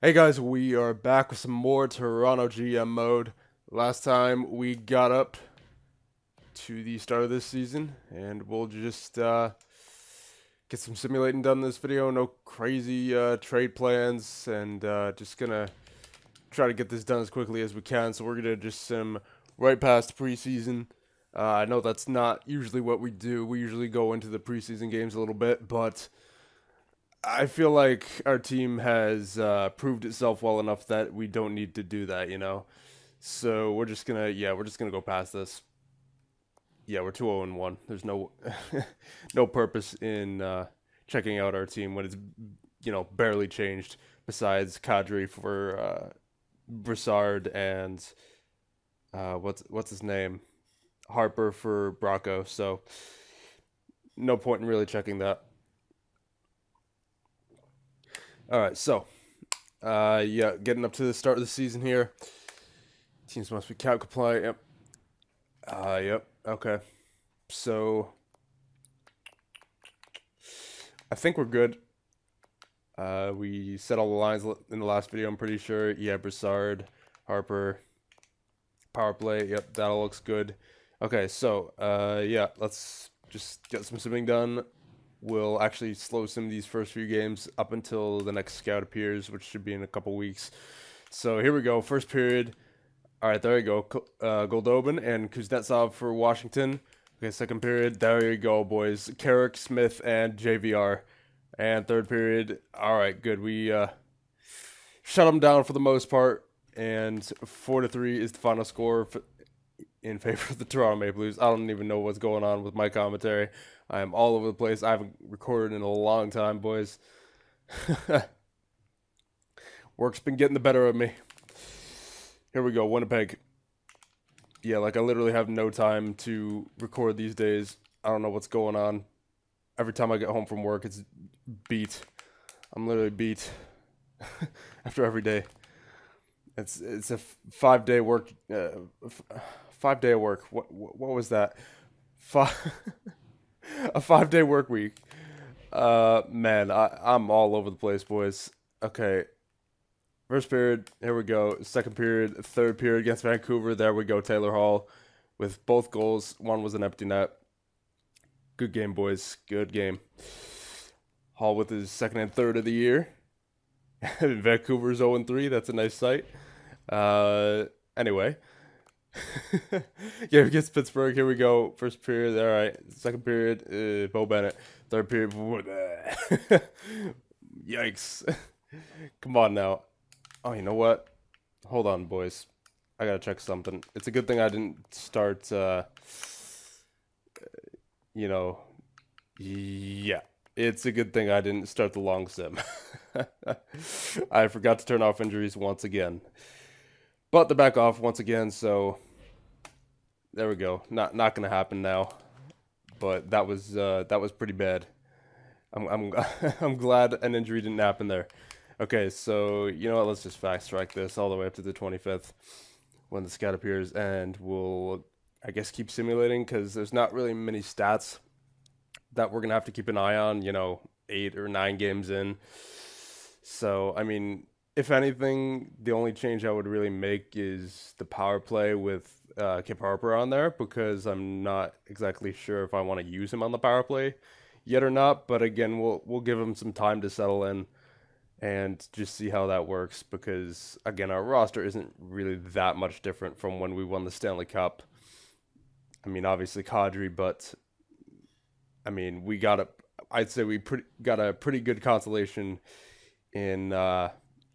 Hey guys, we are back with some more Toronto GM mode. Last time we got up to the start of this season, and we'll just get some simulating done in this video. No crazy trade plans, and just gonna try to get this done as quickly as we can. So we're gonna just sim right past preseason. I know that's not usually what we do. We usually go into the preseason games a little bit, but I feel like our team has proved itself well enough that we don't need to do that, you know. So we're just gonna, we're just gonna go past this. Yeah, we're 2-0-1. There's no, no purpose in checking out our team when it's, barely changed. Besides Kadri for Broussard and what's his name, Harper for Bracco. So no point in really checking that. All right, so, getting up to the start of the season here. Teams must be cap compliant. Yep. Yep. Okay. So, I think we're good. We set all the lines in the last video, I'm pretty sure. Yeah, Broussard, Harper, power play. Yep, that all looks good. Okay, so, let's just get some simming done. We'll actually slow sim these first few games up until the next scout appears, which should be in a couple weeks. So here we go, first period. All right, there you go, Goldobin and Kuznetsov for Washington. Okay, second period, there you go, boys. Carrick, Smith, and JVR. And third period, all right, good. We shut them down for the most part, and 4-3 is the final score in favor of the Toronto Maple Leafs. I don't even know what's going on with my commentary. I am all over the place. I haven't recorded in a long time, boys. Work's been getting the better of me. Here we go, Winnipeg. Yeah, like I literally have no time to record these days. I don't know what's going on. Every time I get home from work, it's beat. I'm literally beat after every day. It's a 5-day work. 5-day work. What was that? A 5-day work week. Man, I'm all over the place, boys. Okay. First period, here we go. Second period, third period against Vancouver. There we go, Taylor Hall with both goals. One was an empty net. Good game, boys. Good game. Hall with his second and third of the year. Vancouver's 0-3. That's a nice sight. Anyway. Yeah, against Pittsburgh. Here we go. First period. All right. Second period. Bo Bennett. Third period. Yikes. Come on now. Oh, you know what? Hold on, boys. I gotta check something. It's a good thing I didn't start. Yeah. It's a good thing I didn't start the long sim. I forgot to turn off injuries once again. But they're back off once again, so there we go. Not gonna happen now. But that was pretty bad. I'm I'm glad an injury didn't happen there. Okay, so you know what? Let's just fast track this all the way up to the 25th when the scout appears, and we'll I guess keep simulating because there's not really many stats that we're gonna have to keep an eye on. 8 or 9 games in. So I mean, if anything, the only change I would really make is the power play with Kip Harper on there, because I'm not exactly sure if I want to use him on the power play yet or not. But again, we'll give him some time to settle in and just see how that works, because again, our roster isn't really that much different from when we won the Stanley Cup. I mean, obviously Kadri, but I mean, I'd say we got a pretty good consolation in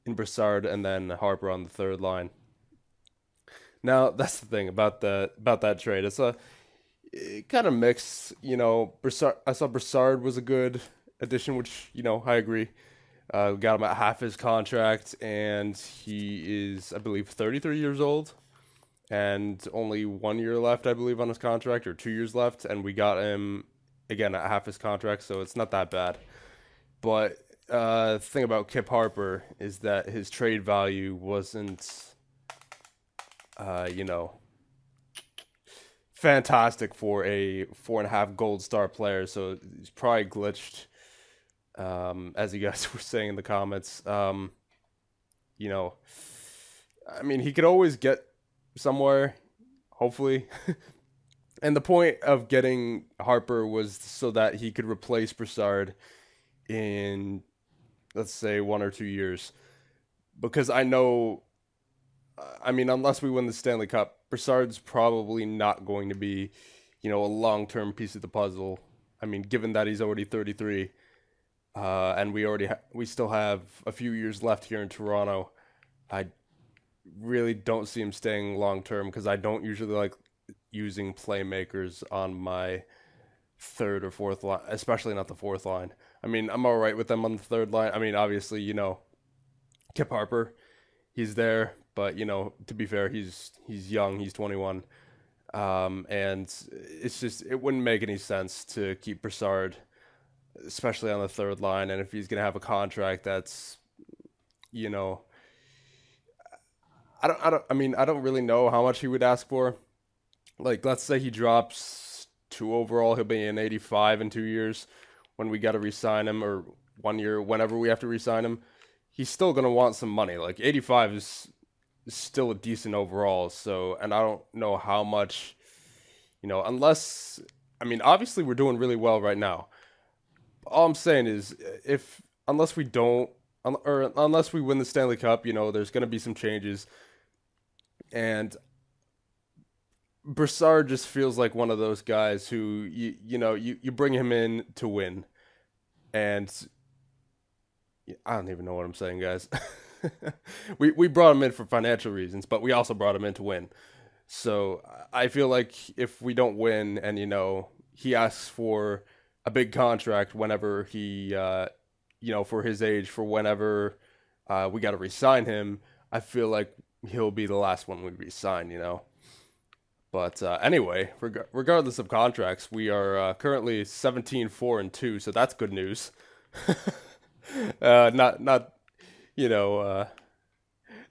Broussard and then Harper on the third line. Now, that's the thing about that trade. It's kind of mixed, Broussard, I saw Broussard was a good addition, which, I agree. We got him at half his contract, and he is, I believe, 33 years old, and only 1 year left, I believe, on his contract, or 2 years left, and we got him, again, at half his contract, so it's not that bad. But the thing about Kip Harper is that his trade value wasn't, fantastic for a 4.5 gold star player, so he's probably glitched, as you guys were saying in the comments. you know, I mean, he could always get somewhere, hopefully. And the point of getting Harper was so that he could replace Broussard in, let's say, 1 or 2 years. Because I know, I mean, unless we win the Stanley Cup, Broussard's probably not going to be, a long-term piece of the puzzle. I mean, given that he's already 33, and we still have a few years left here in Toronto, I really don't see him staying long-term because I don't usually like using playmakers on my third or fourth line, especially not the fourth line. I mean, I'm all right with them on the third line. I mean, obviously, Kip Harper, he's there, but to be fair, he's young, he's 21, and it's just it wouldn't make any sense to keep Broussard, especially on the third line, and if he's gonna have a contract that's, I don't really know how much he would ask for. Like, let's say he drops 2 overall, he'll be an 85 in 2 years when we got to re-sign him, or 1 year, whenever we have to re-sign him. He's still going to want some money. Like, 85 is still a decent overall, so, and I don't know how much, unless, I mean, obviously we're doing really well right now. All I'm saying is, unless we don't, or unless we win the Stanley Cup, there's going to be some changes, and Broussard just feels like one of those guys who you bring him in to win, and I don't even know what I'm saying, guys. we brought him in for financial reasons, but we also brought him in to win. So I feel like if we don't win, and he asks for a big contract whenever he for his age, for whenever we got to re-sign him, I feel like he'll be the last one we re-sign. But anyway, regardless of contracts, we are currently 17-4-2, so that's good news. Not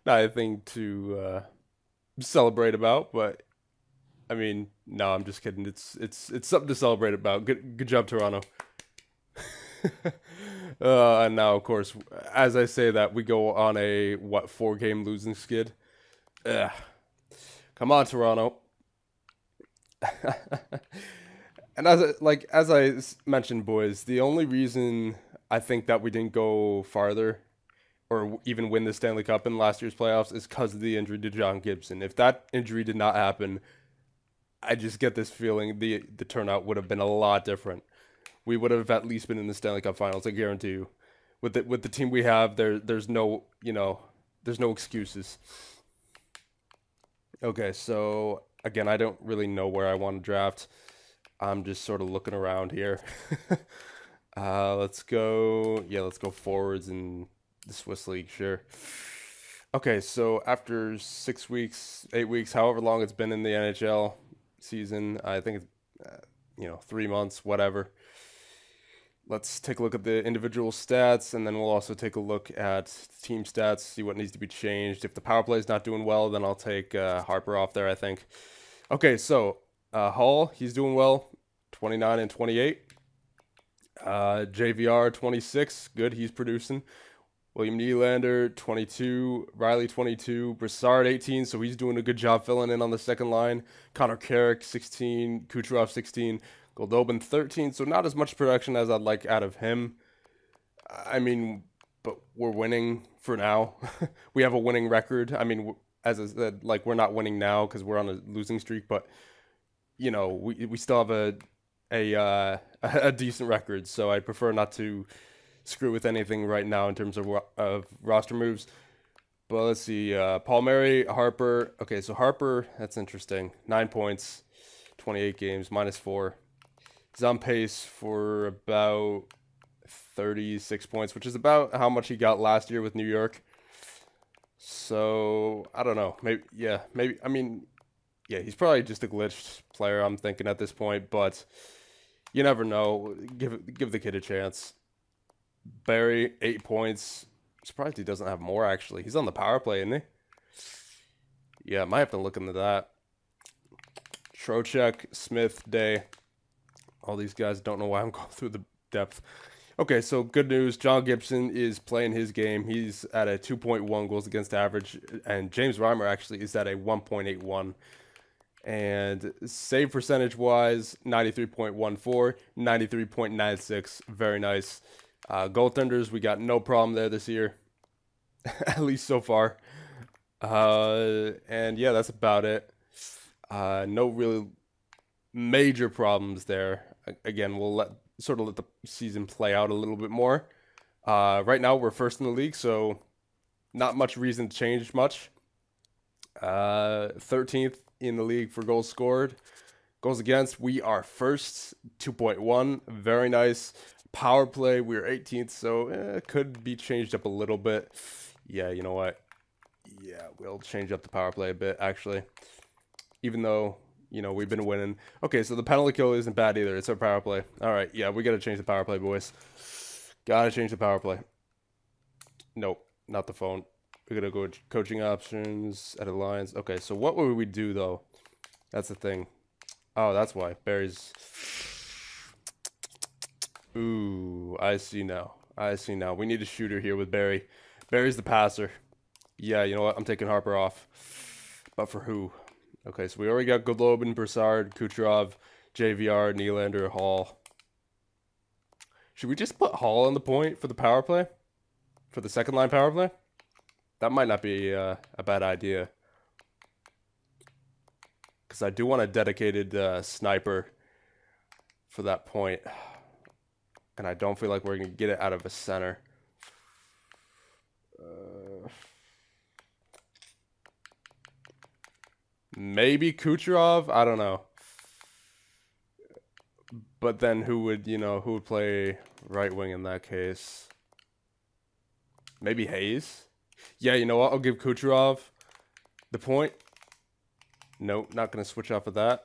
anything to celebrate about, but I mean, no, I'm just kidding. It's something to celebrate about. Good job, Toronto. And now, of course, as I say that, we go on a 4-game losing skid. Come on, Toronto. And as I mentioned, boys, the only reason I think that we didn't go farther or even win the Stanley Cup in last year's playoffs is because of the injury to John Gibson. If that injury did not happen, I just get this feeling the turnout would have been a lot different. We would have at least been in the Stanley Cup Finals, I guarantee you. With the team we have, there's no excuses. Okay, so again, I don't really know where I want to draft. I'm just sort of looking around here. Let's go forwards in the Swiss League, sure. Okay, so after 6 weeks, 8 weeks, however long it's been in the NHL season, I think it's 3 months, whatever. Let's take a look at the individual stats, and then we'll also take a look at team stats, see what needs to be changed. If the power play is not doing well, then I'll take Harper off there, I think. Okay, so Hall, he's doing well, 29 and 28. JVR, 26, good, he's producing. William Nylander, 22. Riley, 22. Broussard, 18, so he's doing a good job filling in on the second line. Connor Carrick, 16. Kucherov, 16. Goldobin, 13, so not as much production as I'd like out of him. I mean, but we're winning for now. We have a winning record. I mean, as I said, like, we're not winning now because we're on a losing streak, but, we still have a decent record, so I prefer not to screw with anything right now in terms of roster moves. But let's see, Palmieri, Harper. Okay, so Harper, that's interesting. 9 points, 28 games, -4. He's on pace for about 36 points, which is about how much he got last year with New York. So, I don't know. Maybe, I mean, yeah, he's probably just a glitched player, I'm thinking at this point, but you never know. Give the kid a chance. Barry, 8 points. I'm surprised he doesn't have more, actually. He's on the power play, isn't he? Yeah, I might have to look into that. Trocheck, Smith, Day. All these guys, don't know why I'm going through the depth. Okay, so good news. John Gibson is playing his game. He's at a 2.1 goals against average, and James Reimer actually is at a 1.81. And save percentage wise, 93.14, 93.96. Very nice. Goaltenders, we got no problem there this year, at least so far. And yeah, that's about it. No really major problems there. Again, we'll let the season play out a little bit more. Right now, we're first in the league, so not much reason to change much. 13th in the league for goals scored. Goals against, we are first, 2.1. Very nice. Power play, we're 18th, so it could be changed up a little bit. Yeah, you know what? Yeah, we'll change up the power play a bit, actually. Even though, you know, we've been winning. Okay, so the penalty kill isn't bad either. It's our power play. All right, yeah, we got to change the power play, boys. Got to change the power play. Nope, not the phone. We're going to go coaching options, edit lines. Okay, so what would we do, though? That's the thing. Oh, that's why. Barry's... Ooh, I see now. I see now. We need a shooter here with Barry. Barry's the passer. Yeah, you know what? I'm taking Harper off. But for who? Okay, so we already got Golovin, Broussard, Kucherov, JVR, Nylander, Hall. Should we just put Hall on the point for the power play? For the second line power play? That might not be a bad idea. Because I do want a dedicated sniper for that point. And I don't feel like we're going to get it out of a center. Maybe Kucherov? I don't know. But then who would, you know, who would play right wing in that case? Maybe Hayes? Yeah, you know what? I'll give Kucherov the point. Nope, not going to switch off of that.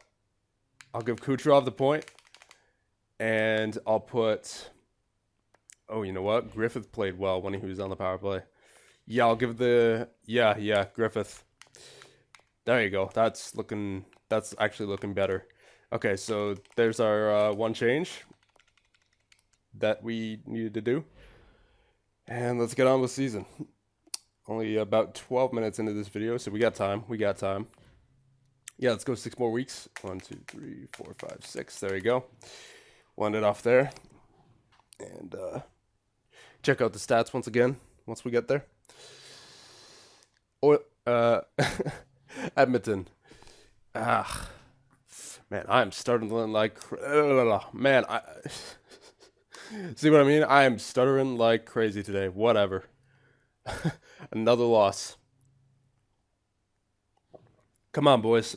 I'll give Kucherov the point. And I'll put... Oh, you know what? Griffith played well when he was on the power play. Yeah, I'll give the... Yeah, Griffith. There you go. That's actually looking better. Okay, so there's our one change that we needed to do. And let's get on with season. Only about 12 minutes into this video, so we got time. Yeah, let's go 6 more weeks. 1, 2, 3, 4, 5, 6. There you go. We'll end it off there. And check out the stats once again, once we get there. Edmonton. Man, I'm starting to learn like... Man, see what I mean? I am stuttering like crazy today. Whatever. Another loss. Come on, boys.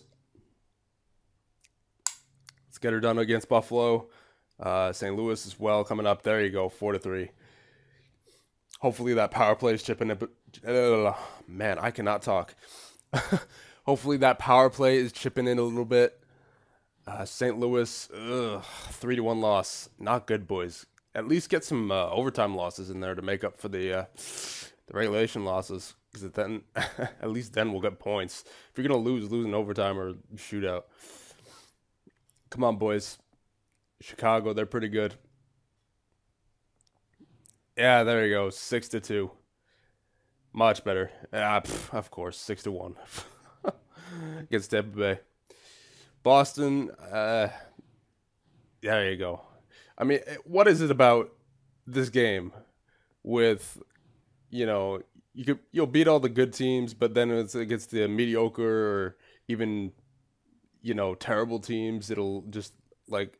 Let's get her done against Buffalo. St. Louis as well coming up. There you go, 4-3. Hopefully that power play is chipping in. Man, I cannot talk. Hopefully that power play is chipping in a little bit. St. Louis, 3-1 loss. Not good, boys. At least get some overtime losses in there to make up for the regulation losses. Because then, at least then we'll get points. If you're going to lose in overtime or shootout. Come on, boys. Chicago, they're pretty good. Yeah, there you go. 6-2. Much better. Of course, 6-1. Against Tampa Bay. Boston, there you go. I mean, what is it about this game with, you know, you'll beat all the good teams, but then it's against the mediocre or even, you know, terrible teams, it'll just like,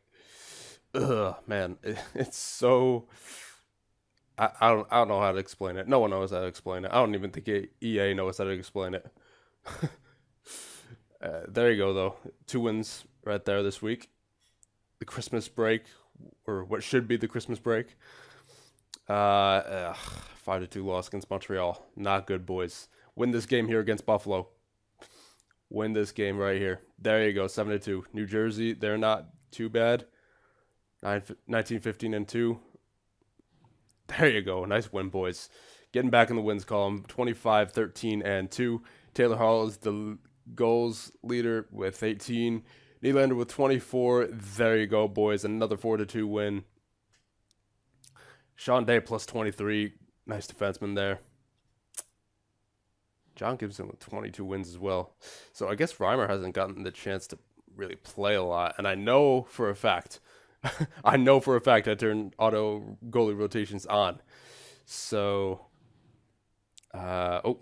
man, it's so. I don't know how to explain it. No one knows how to explain it. I don't even think EA knows how to explain it. There you go, though. 2 wins right there this week. The Christmas break, or what should be the Christmas break. 5-2 loss against Montreal. Not good, boys. Win this game here against Buffalo. Win this game right here. There you go, 7-2. New Jersey, they're not too bad. 19-15-2. There you go. Nice win, boys. Getting back in the wins column. 25-13-2. Taylor Hall is the goals leader with 18. Nylander with 24. There you go, boys. Another 4-2 win. Sean Day plus 23. Nice defenseman there. John Gibson with 22 wins as well. So I guess Reimer hasn't gotten the chance to really play a lot. And I know for a fact, I turned auto goalie rotations on. So, gotta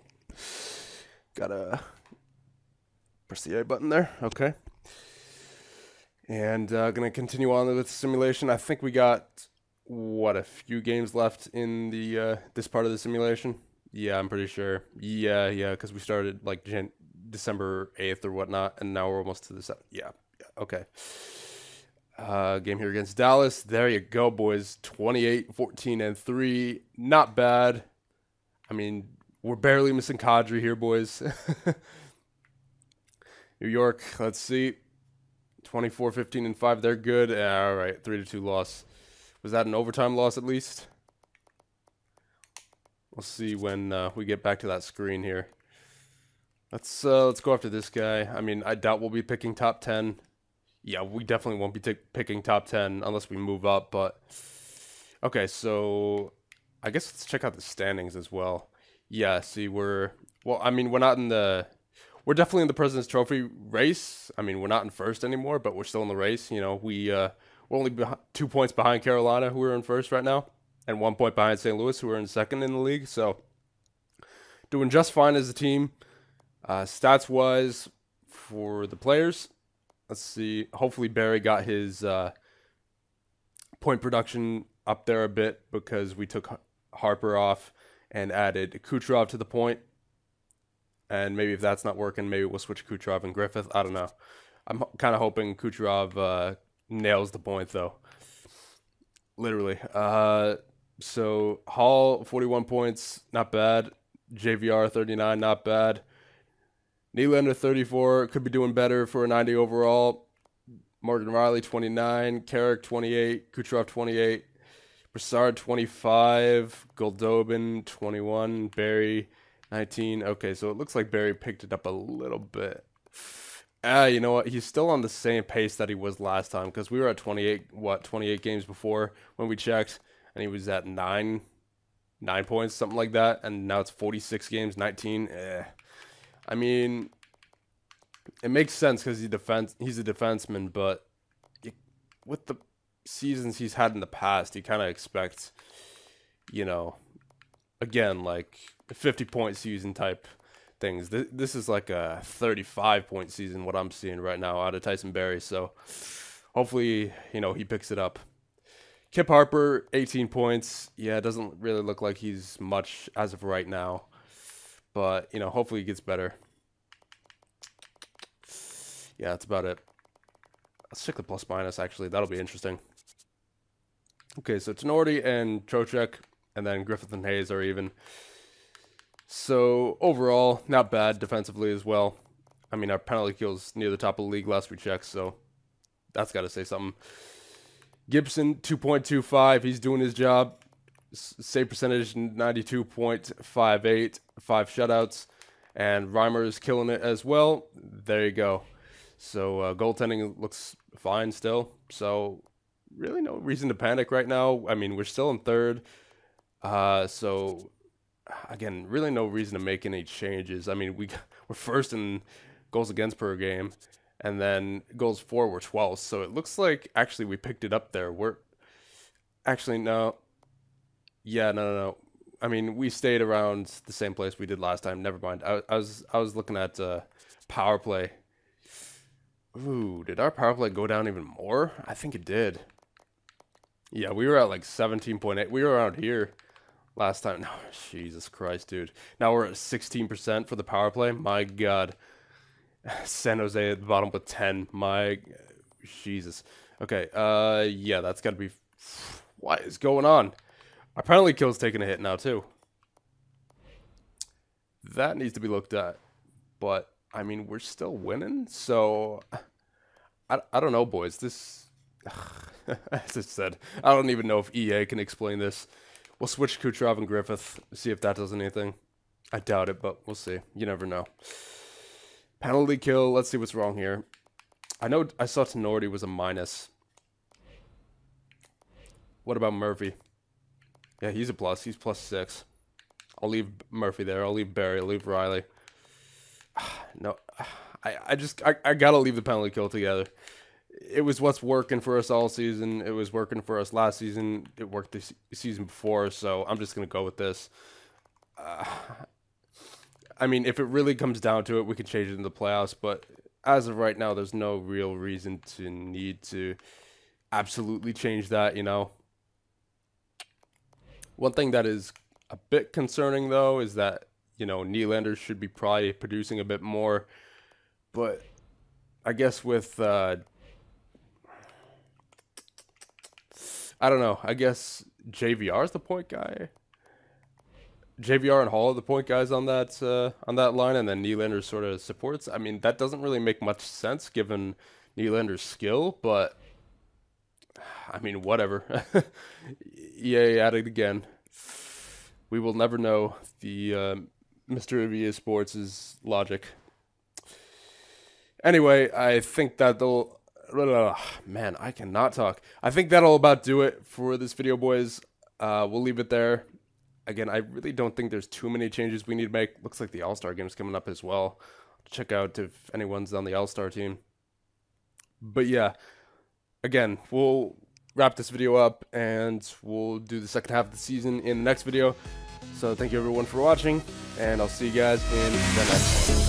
press the A button there. Okay. And gonna continue on with the simulation. I think we got, what, a few games left in the this part of the simulation. Yeah, I'm pretty sure. Yeah, because we started like December 8th or whatnot, and now we're almost to the 7th. Yeah, okay. Game here against Dallas. There you go, boys. 28, 14, and 3. Not bad. I mean, we're barely missing Kadri here, boys. New York, let's see. 24, 15, and 5. They're good. All right, 3-2 loss. Was that an overtime loss at least? We'll see when we get back to that screen here. Let's go after this guy. I mean, I doubt we'll be picking top 10. Yeah, we definitely won't be picking top 10 unless we move up. But okay, so I guess let's check out the standings as well. Yeah, see, we're not in the. We're definitely in the President's Trophy race. I mean, we're not in first anymore, but we're still in the race. You know, we're only 2 points behind Carolina, who are in first right now, and 1 point behind St. Louis, who are in second in the league. So, doing just fine as a team. Stats-wise, for the players, let's see. Hopefully, Barry got his point production up there a bit because we took Harper off and added Kucherov to the point. And maybe if that's not working, maybe we'll switch Kucherov and Griffith. I don't know. I'm kind of hoping Kucherov nails the point, though. Literally. So Hall, 41 points, not bad. JVR, 39, not bad. Nylander, 34, could be doing better for a 90 overall. Morgan Riley, 29. Carrick, 28. Kucherov, 28. Brassard, 25. Goldobin, 21. Barry, 19. Okay, so it looks like Barry picked it up a little bit. You know what? He's still on the same pace that he was last time because we were at 28 games before when we checked, and he was at 9 points, something like that, and now it's 46 games, 19. I mean, it makes sense because he's a defenseman, but with the seasons he's had in the past, you kind of expect, you know, again, like 50-point season type things. This is like a 35-point season, what I'm seeing right now out of Tyson Barrie. So hopefully, you know, he picks it up. Kip Harper, 18 points. Yeah, it doesn't really look like he's much as of right now. But, you know, hopefully he gets better. Yeah, that's about it. Let's check the plus minus, actually. That'll be interesting. Okay, so Tenorti and Trocheck, and then Griffith and Hayes are even. So, overall, not bad defensively as well. I mean, our penalty kill's near the top of the league last we checked, so that's got to say something. Gibson, 2.25. He's doing his job. Save percentage, 92.58. 5 shutouts. And Reimer is killing it as well. There you go. So, goaltending looks fine still. So, really no reason to panic right now. I mean, we're still in third. So, again, really no reason to make any changes. I mean, we're first in goals against per game, and then goals for we're 12th. So it looks like actually we picked it up there. We're actually no. Yeah, no. I mean, we stayed around the same place we did last time. Never mind. I was looking at power play. Ooh, did our power play go down even more? I think it did. Yeah, we were at like 17.8. We were around here last time. No, Jesus Christ, dude. Now we're at 16% for the power play. My God. San Jose at the bottom with 10. My Jesus. Okay, yeah, that's got to be... What is going on? Our penalty kill's taking a hit now, too. That needs to be looked at. But, I mean, we're still winning, so... I don't know, boys. This... As I said, I don't even know if EA can explain this. We'll switch Kucherov and Griffith, see if that does anything. I doubt it, but we'll see. You never know. Penalty kill, let's see what's wrong here. I know I saw Tenorti was a minus. What about Murphy? Yeah, he's a plus. He's +6. I'll leave Murphy there. I'll leave Barry. I'll leave Riley. No, I gotta leave the penalty kill together. It was what's working for us all season. It was working for us last season. It worked the season before, so I'm just gonna go with this. I mean, if it really comes down to it, we could change it in the playoffs, but as of right now, there's no real reason to need to absolutely change that, you know. One thing that is a bit concerning, though, is that, you know, Nylander should be probably producing a bit more, but I guess with, I don't know, I guess JVR is the point guy. JVR and Hall are the point guys on that line, and then Nylander sort of supports. I mean, that doesn't really make much sense given Nylander's skill, but I mean, whatever. EA at it again. We will never know the Mr. EA Sports' logic. Anyway, I think that'll... Man, I cannot talk. I think that'll about do it for this video, boys. We'll leave it there. Again, I really don't think there's too many changes we need to make. Looks like the All-Star game is coming up as well. Check out if anyone's on the All-Star team. But yeah, again, we'll wrap this video up and we'll do the second half of the season in the next video. So thank you everyone for watching, and I'll see you guys in the next one.